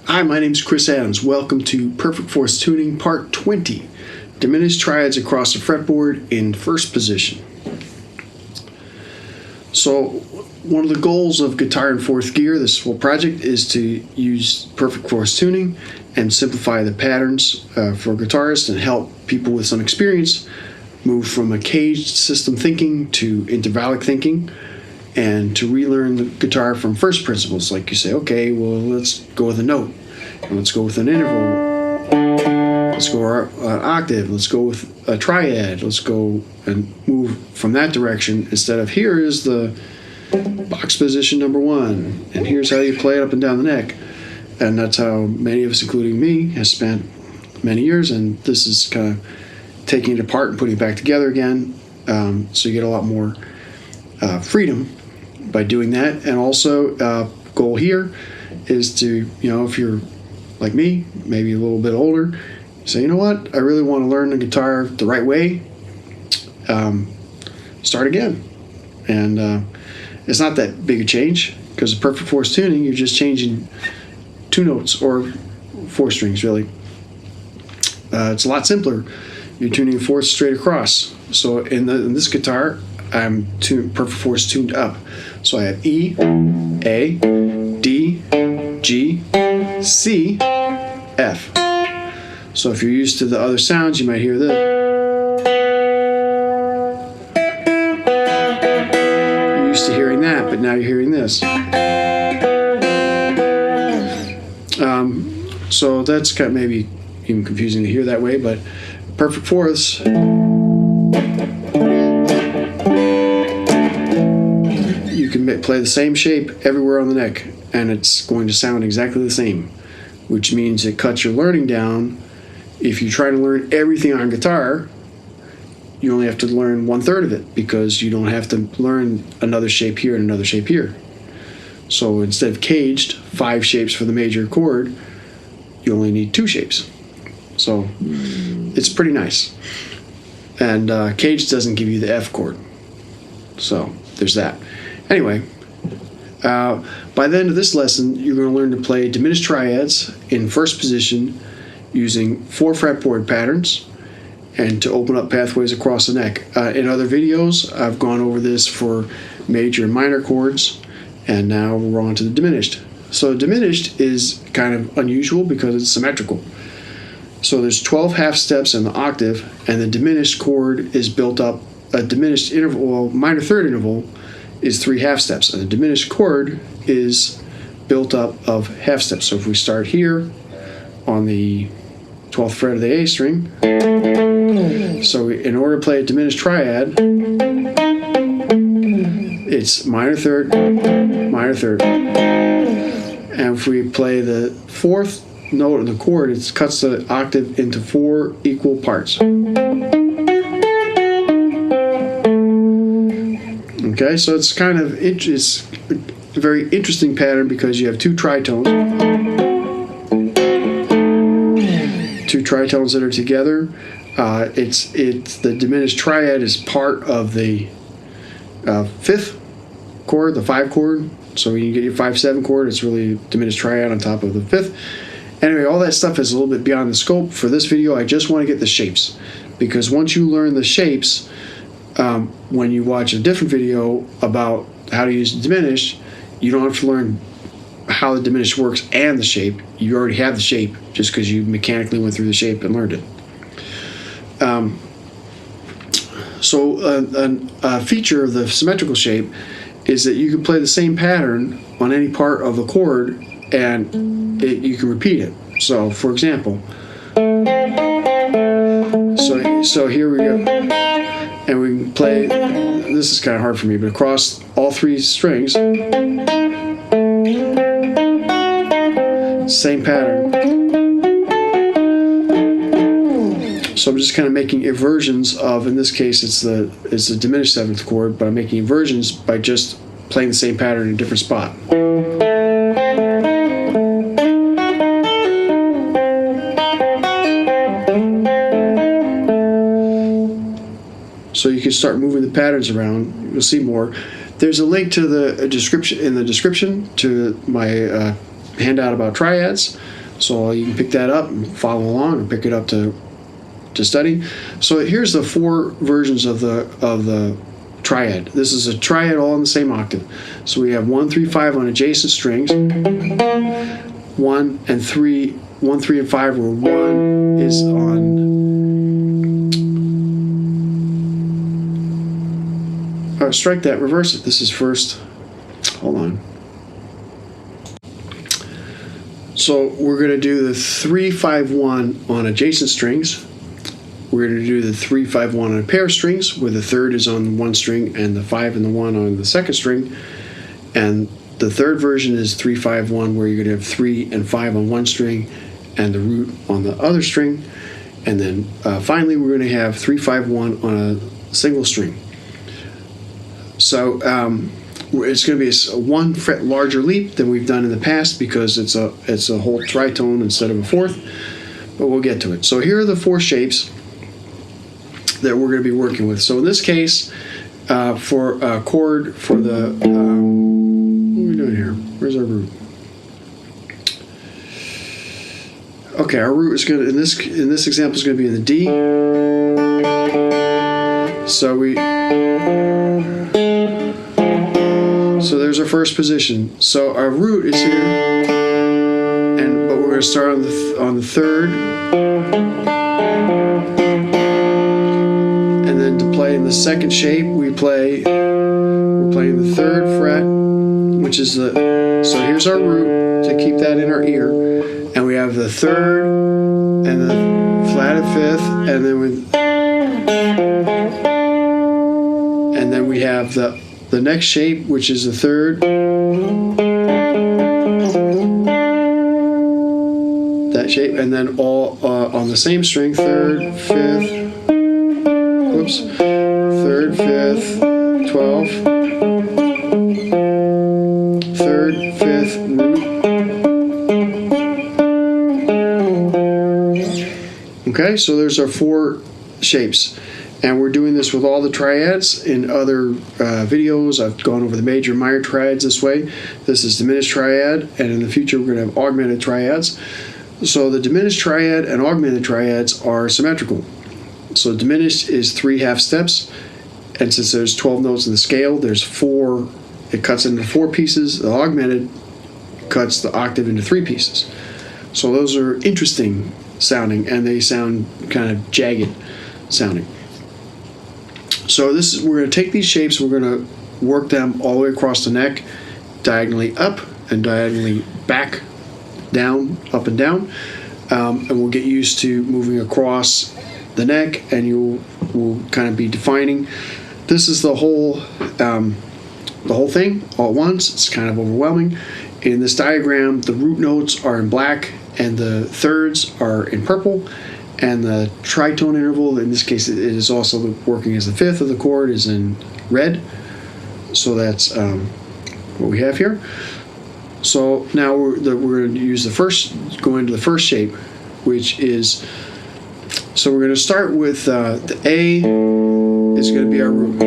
Hi, my name is Chris Adams. Welcome to Perfect Fourths Tuning Part 20. Diminished triads across the fretboard in first position. So, one of the goals of Guitar in Fourth Gear, this whole project, is to use Perfect Fourths Tuning and simplify the patterns for guitarists and help people with some experience move from a caged system thinking to intervallic thinking, and to relearn the guitar from first principles. Like you say, okay, well, let's go with a note, and let's go with an interval, let's go an octave, let's go with a triad, let's go and move from that direction, instead of here is the box position number one, and here's how you play it up and down the neck. And that's how many of us, including me, has spent many years, and this is kind of taking it apart and putting it back together again, so you get a lot more freedom by doing that. And also, goal here is to, if you're like me, maybe a little bit older, say, you know what, I really want to learn the guitar the right way, start again. And it's not that big a change, because the Perfect Fourths tuning, you're just changing two notes, or four strings, really. It's a lot simpler. You're tuning fourths straight across. So in this guitar, I'm Perfect Fourths tuned up. So I have E, A, D, G, C, F. So if you're used to the other sounds, you might hear this. You're used to hearing that, but now you're hearing this. So that's kind of maybe even confusing to hear that way, but Perfect Fourths, you can play the same shape everywhere on the neck, and it's going to sound exactly the same, which means it cuts your learning down. If you try to learn everything on guitar, you only have to learn 1/3 of it, because you don't have to learn another shape here and another shape here. So instead of caged 5 shapes for the major chord, you only need 2 shapes. So it's pretty nice. And caged doesn't give you the F chord. So there's that. Anyway, by the end of this lesson, you're going to learn to play diminished triads in first position using 4 fretboard patterns, and to open up pathways across the neck. In other videos, I've gone over this for major and minor chords, and now we're on to the diminished. So diminished is kind of unusual because it's symmetrical. So there's 12 half steps in the octave, and the diminished chord is built up. A diminished interval, well, minor third interval, is 3 half steps, and the diminished chord is built up of half steps. So if we start here on the 12th fret of the A string, so in order to play a diminished triad, it's minor third, and if we play the 4th note of the chord, it cuts the octave into 4 equal parts. Okay, so it's kind of it's a very interesting pattern, because you have 2 tritones, that are together. It's the diminished triad is part of the 5th chord, the 5 chord. So when you get your 5/7 chord, it's really diminished triad on top of the 5th. Anyway, all that stuff is a little bit beyond the scope. For this video, I just want to get the shapes, because once you learn the shapes, when you watch a different video about how to use the diminished, you don't have to learn how the diminished works and the shape. You already have the shape, just because you mechanically went through the shape and learned it. A feature of the symmetrical shape is that you can play the same pattern on any part of the chord, and you can repeat it. So, for example, so here we go, and we can play. This is kind of hard for me, but across all 3 strings, same pattern. So I'm just kind of making inversions of, in this case, it's the diminished 7th chord, but I'm making inversions by just playing the same pattern in a different spot. So you can start moving the patterns around. You'll see more. There's a link to the description to my handout about triads, so you can pick that up and follow along, or pick it up to study. So here's the 4 versions of the triad. This is a triad all in the same octave. So we have 1, 3, 5 on adjacent strings, 1 and 3, 1, 3, and 5, where 1 is on. Strike that, reverse it. This is first. Hold on. So we're going to do the 3, 5, 1 on adjacent strings. We're going to do the 3, 5, 1 on a pair of strings, where the third is on one string and the 5 and the 1 on the second string. And the third version is 3, 5, 1, where you're going to have 3 and 5 on one string and the root on the other string. And then finally, we're going to have 3, 5, 1 on a single string. So it's going to be a 1 fret larger leap than we've done in the past, because it's a whole tritone instead of a fourth, but we'll get to it. So here are the 4 shapes that we're going to be working with. So in this case, for a chord, for the what are we doing here? Where's our root? Okay, our root is going to, in this example, is going to be in the D. So there's our first position. So our root is here, but we're going to start on the third, and then to play in the second shape, we're playing the 3rd fret, which is the. So here's our root to keep that in our ear, and we have the 3rd and the flat of 5th, and then we have the next shape, which is the 3rd, that shape, and then all on the same string, 3rd, 5th, whoops, 3rd, 5th, 12, 3rd, 5th, root. Okay, so there's our 4 shapes. And we're doing this with all the triads. In other videos, I've gone over the major and minor triads this way. This is diminished triad, and in the future we're going to have augmented triads. So the diminished triad and augmented triads are symmetrical. So diminished is 3 half steps, and since there's 12 notes in the scale, there's 4. It cuts into 4 pieces. The augmented cuts the octave into 3 pieces. So those are interesting sounding, and they sound kind of jagged sounding. So we're going to take these shapes, we're going to work them all the way across the neck, diagonally up and diagonally back, down, up and down, and we'll get used to moving across the neck, and we'll kind of be defining. This is the whole thing all at once. It's kind of overwhelming. In this diagram, the root notes are in black and the thirds are in purple. And the tritone interval, in this case, it is also working as the 5th of the chord, is in red. So that's what we have here. So now we're going to use go into the first shape, which is, so we're going to start with the A is going to be our root.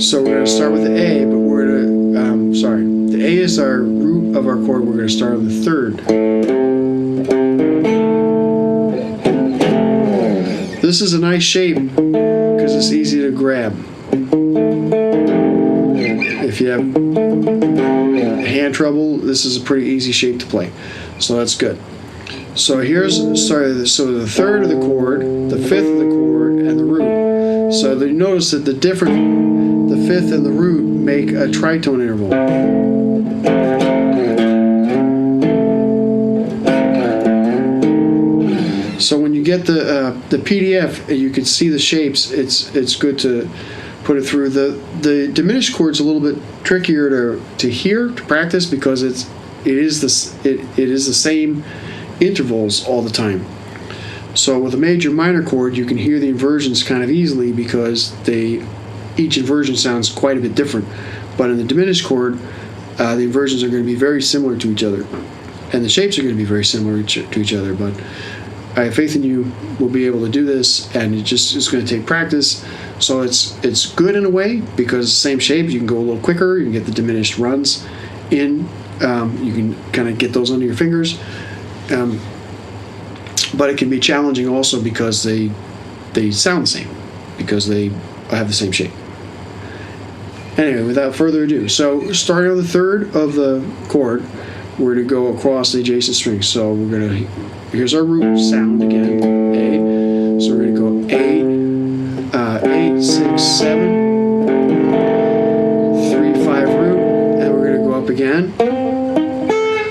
So we're going to start with the A, but we're going to, the A is our root of our chord. We're going to start on the 3rd. This is a nice shape because it's easy to grab. If you have hand trouble, this is a pretty easy shape to play. So that's good. So so the 3rd of the chord, the 5th of the chord, and the root. So you notice that the 5th and the root make a tritone interval. So when you get the PDF, you can see the shapes. It's good to put it through. The diminished chord's a little bit trickier to hear, to practice, because it is the same intervals all the time. So with a major minor chord, you can hear the inversions kind of easily because each inversion sounds quite a bit different. But in the diminished chord, the inversions are going to be very similar to each other, and the shapes are going to be very similar to each other. But I have faith in you. We'll be able to do this, and it's going to take practice. So it's good in a way because same shape, you can go a little quicker. You can get the diminished runs in. You can kind of get those under your fingers. But it can be challenging also because they sound the same, because they have the same shape. Anyway, without further ado, so starting on the third of the chord, we're going to go across the adjacent strings. So we're going to, here's our root sound again, A. So we're going to go A, 8, 6, 7, 3, 5 root, and we're going to go up again.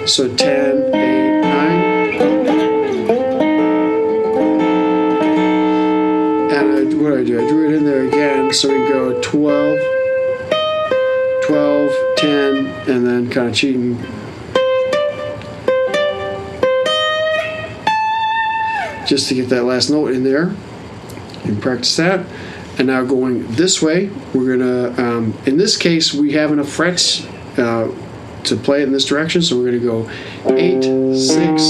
So 10, 8, 9. And what do? I drew it in there again, so we go 12, 12, 10, and then kind of cheating. Just to get that last note in there. You can practice that. And now going this way, we're going to, in this case, we have enough frets to play it in this direction, so we're going to go 8, 6,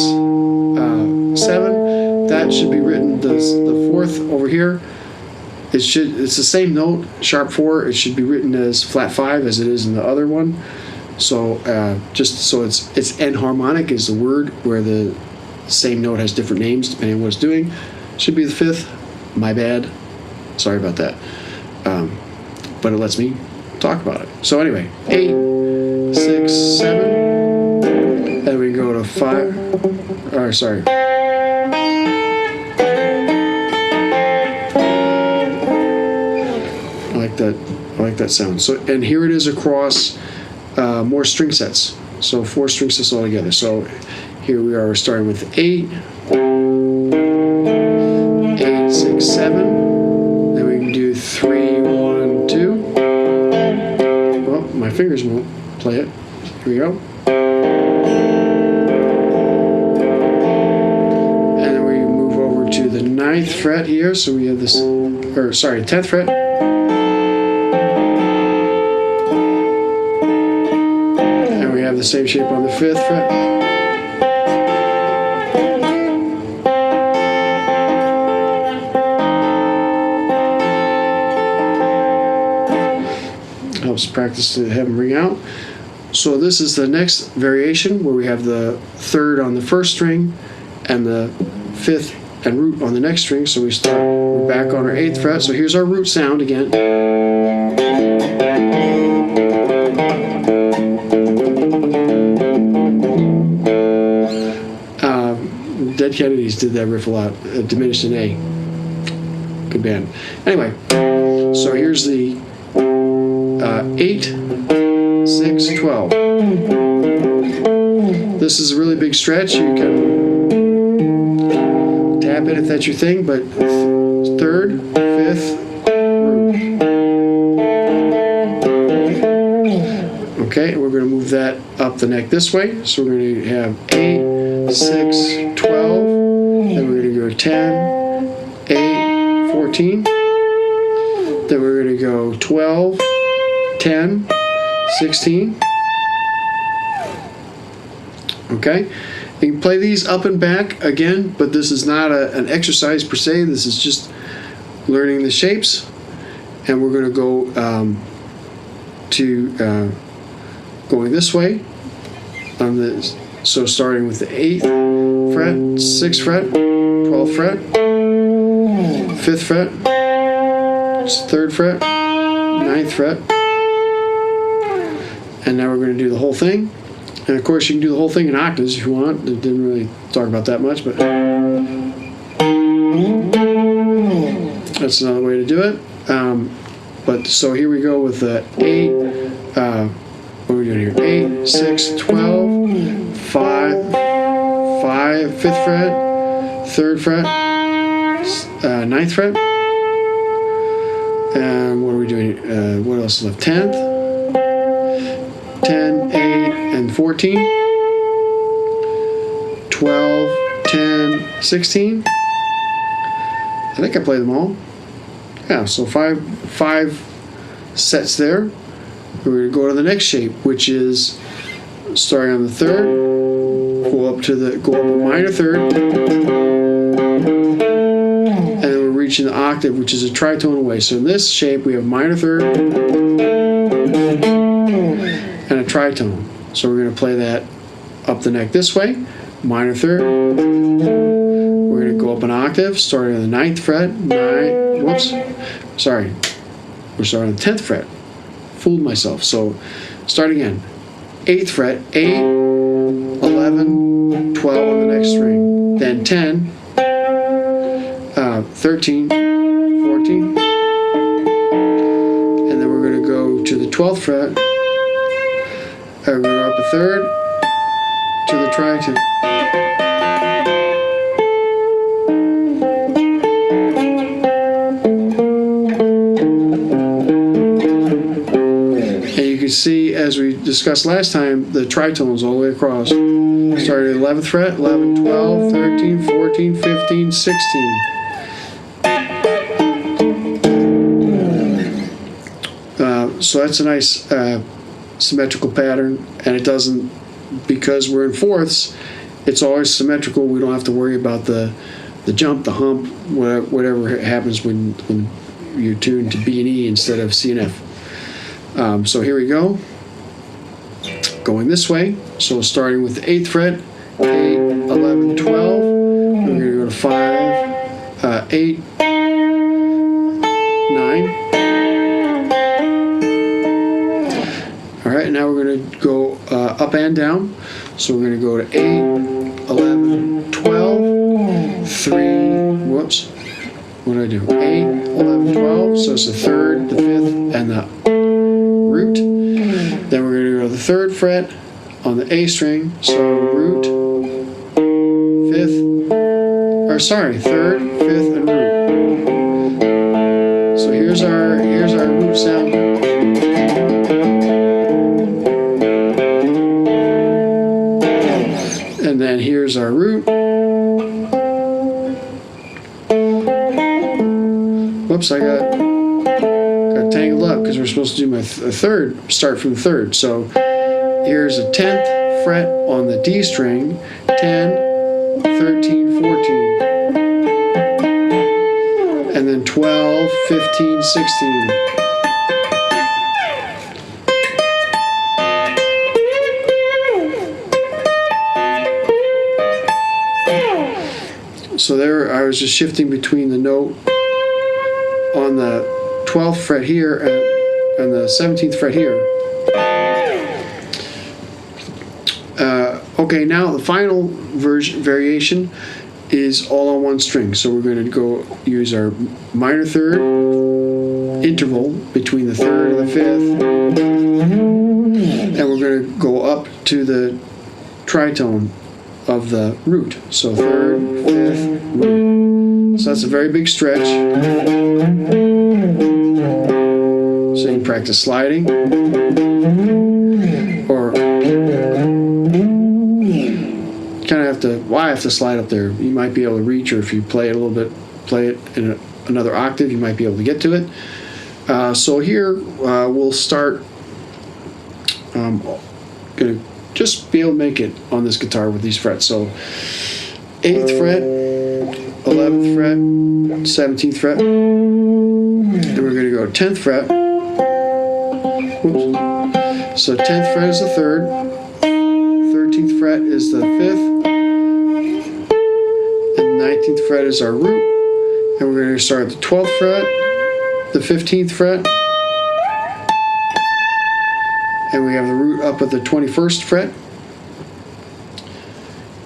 7. That should be written, the fourth over here. It's the same note, sharp 4. It should be written as flat 5 as it is in the other one. So just so it's enharmonic is the word where the same note has different names depending on what it's doing. Should be the fifth. My bad. Sorry about that. But it lets me talk about it. So anyway, 8, 6, 7. Then we go to 5. Or sorry. I like that sound. So, and here it is across more string sets. So 4 string sets all together. So here we are starting with 8, 8, 6, 7. Then we can do 3, 1, 2. Well, my fingers won't play it. Here we go. And then we move over to the 9th fret here. So we have this, or sorry, 10th fret. The same shape on the 5th fret. Helps practice to have them ring out. So this is the next variation where we have the 3rd on the 1st string and the 5th and root on the next string. So we're back on our 8th fret. So here's our root sound again. Dead Kennedys did that riff a lot. Diminished in A. Good band. Anyway, so here's the 8, 6, 12. This is a really big stretch. You can tap it if that's your thing, but 3rd, 5th, root. Okay, and we're going to move that up the neck this way. So we're going to have 8, 6, 12, then we're going to go 10, 8, 14, then we're going to go 12, 10, 16. Okay, you can play these up and back again, but this is not an exercise per se. This is just learning the shapes, and we're going to go going this way on the. So starting with the 8th fret, 6th fret, 12th fret, 5th fret, 3rd fret, 9th fret, and now we're going to do the whole thing. And of course you can do the whole thing in octaves if you want. It didn't really talk about that much, but that's another way to do it. But so here we go with the 8, what are we doing here? 8, 6, 12, 5, 5th fret, 3rd fret, 9th fret, and what are we doing? What else is left? 10th, 10, 8, and 14, 12, 10, 16. I think I played them all. Yeah, so five sets there. We're going to go to the next shape, which is starting on the 3rd, go up a minor 3rd, reaching the octave, which is a tritone away. So in this shape, we have minor third and a tritone. So we're going to play that up the neck this way, minor third. We're going to go up an octave, starting on the 9th fret. We're starting on the 10th fret. Fooled myself. So start again. 8th fret, 8, 11, 12 on the next string. Then 10, 13, 14. And then we're going to go to the 12th fret. We're going to go up a third to the tritone. See, as we discussed last time, the tritones all the way across. Started at 11th fret, 11, 12, 13, 14, 15, 16. So that's a nice symmetrical pattern, and it doesn't, because we're in fourths, it's always symmetrical. We don't have to worry about the jump, the hump, whatever happens when you're tuned to B and E instead of C and F. So here we go, going this way. So starting with the 8th fret, 8, 11, 12. We're going to go to 5, 8, 9. All right, now we're going to go up and down. So we're going to go to 8, 11, 12, 3, whoops. What did I do? 8, 11, 12. So it's the 3rd, the 5th, and the root. Then we're going to go to the 3rd fret on the A string. So root, 5th, or sorry, 3rd, 5th, and root. So here's our root sound. And then here's our root. Whoops, I got tangled up because we're supposed to do my third, start from the 3rd. So here's a 10th fret on the D string, 10, 13, 14, and then 12, 15, 16. So there I was just shifting between the note on the 12th fret here and the 17th fret here. Okay, now the final variation is all on one string. So we're going to go use our minor third interval between the 3rd and the 5th, and we're going to go up to the tritone of the root. So 3rd, 5th, root. So that's a very big stretch. So you can practice sliding, or kind of have to. Well, I have to slide up there. You might be able to reach, or if you play it a little bit, play it in another octave, you might be able to get to it. So here we'll start. Gonna just be able to make it on this guitar with these frets. So 8th fret, 11th fret, 17th fret, and we're going to go 10th fret. Oops. So 10th fret is the 3rd, 13th fret is the 5th, and 19th fret is our root, and we're going to start at the 12th fret, the 15th fret, and we have the root up at the 21st fret.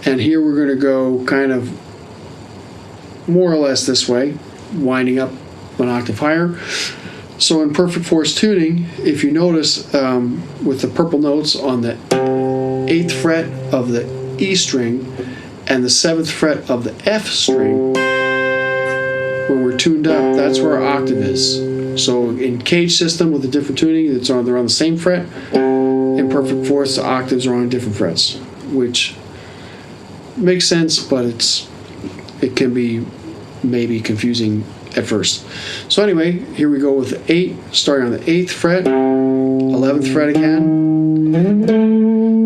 And here we're going to go kind of more or less this way, winding up an octave higher. So in perfect fourth tuning, if you notice with the purple notes on the 8th fret of the E string and the 7th fret of the F string, when we're tuned up, that's where our octave is. So in cage system with a different tuning, they're on the same fret. In perfect fourths, the octaves are on different frets, which makes sense, but it can be maybe confusing at first. So anyway, here we go with 8, starting on the 8th fret, 11th fret again,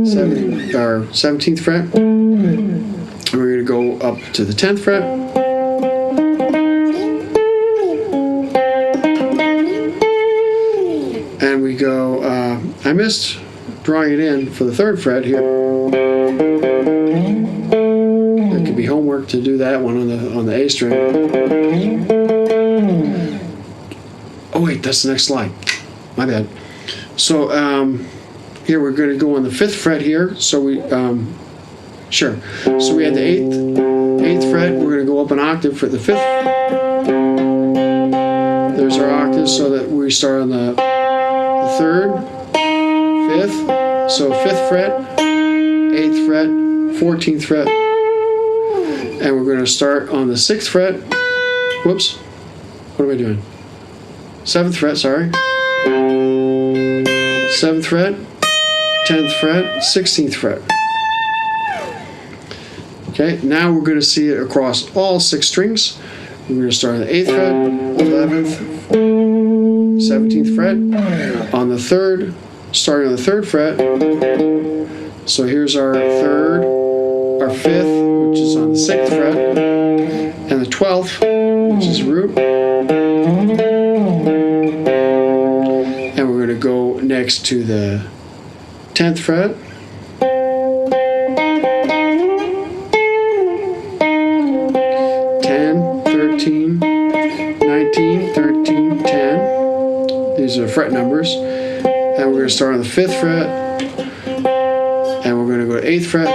17th fret, and we're going to go up to the 10th fret, we go, I missed drawing it in for the 3rd fret here. It could be homework to do that one on the A string. Oh wait, that's the next slide. My bad. So here we're going to go on the 5th fret here. So we sure. So we had the 8th fret. We're going to go up an octave for the 5th. There's our octave, so that we start on the 3rd, 5th. So 5th fret, 8th fret, 14th fret, and we're going to start on the 6th fret. Whoops. What am I doing? 7th fret, sorry. 7th fret, 10th fret, 16th fret. Okay, now we're going to see it across all 6 strings. We're going to start on the 8th fret, 11th, 17th fret, on the 3rd, starting on the 3rd fret. So here's our 3rd, our 5th, which is on the 6th fret, and the 12th, which is root. And we're going to go next to the 10th fret. 10, 13, 19, 13, 10. These are fret numbers. And we're going to start on the 5th fret. And we're going to go to 8th fret.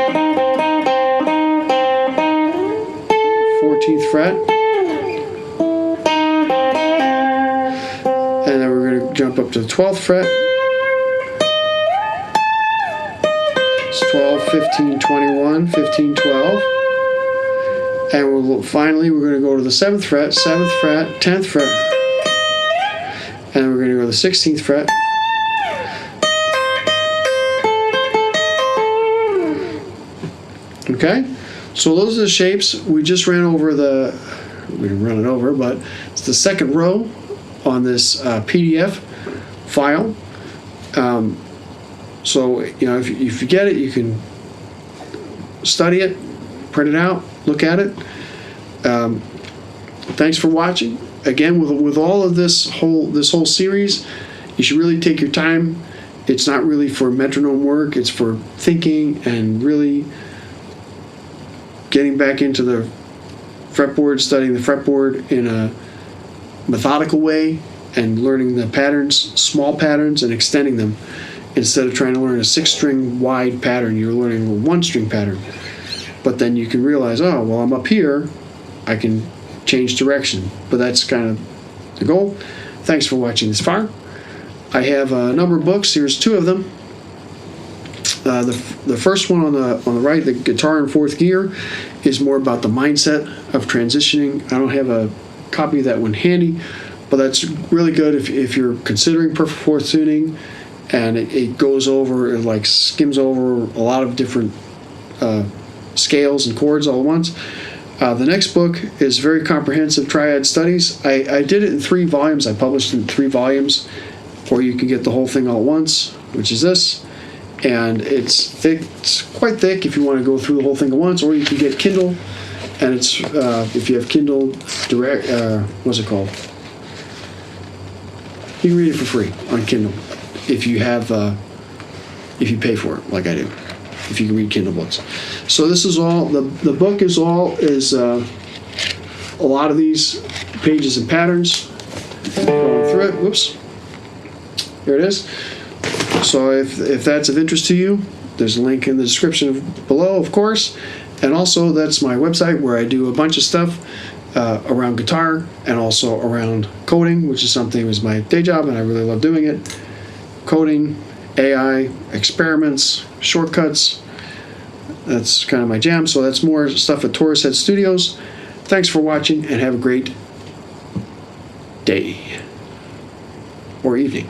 14th fret. And then we're going to jump up to the 12th fret. It's 12, 15, 21, 15, 12. And finally we're going to go to the 7th fret, 7th fret, 10th fret. And we're going to go to the 16th fret. Okay? So those are the shapes. We just ran over we didn't run it over, but it's the 2nd row on this PDF file. So, you know, if you get it, you can study it, print it out, look at it. Thanks for watching. Again, with all of this whole series, you should really take your time. It's not really for metronome work. It's for thinking and really getting back into the fretboard, studying the fretboard in a methodical way and learning the patterns, small patterns, and extending them. Instead of trying to learn a 6-string wide pattern, you're learning a 1-string pattern. But then you can realize, oh, well, I'm up here, I can change direction. But that's kind of the goal. Thanks for watching this far. I have a number of books. Here's 2 of them. The first one on the right, the Guitar in 4th Gear, is more about the mindset of transitioning. I don't have a copy of that one handy, but that's really good if you're considering perfect 4th tuning, and it goes over, it like skims over a lot of different scales and chords all at once. The next book is very comprehensive Triad studies. I did it in 3 volumes. I published it in 3 volumes, or you can get the whole thing all at once, which is this. And it's thick. It's quite thick if you want to go through the whole thing at once, or you can get Kindle, and it's if you have Kindle Direct, what's it called? You can read it for free on Kindle if you have if you pay for it, like I do. If you can read Kindle books. So this is all the book is a lot of these pages and patterns going through it. Whoops. Here it is. So if that's of interest to you, there's a link in the description below, of course. And also, that's my website where I do a bunch of stuff around guitar and also around coding, which is something was my day job, and I really love doing it. Coding, AI, experiments, shortcuts. That's kind of my jam. So that's more stuff at Taurus Head Studios. Thanks for watching, and have a great day or evening.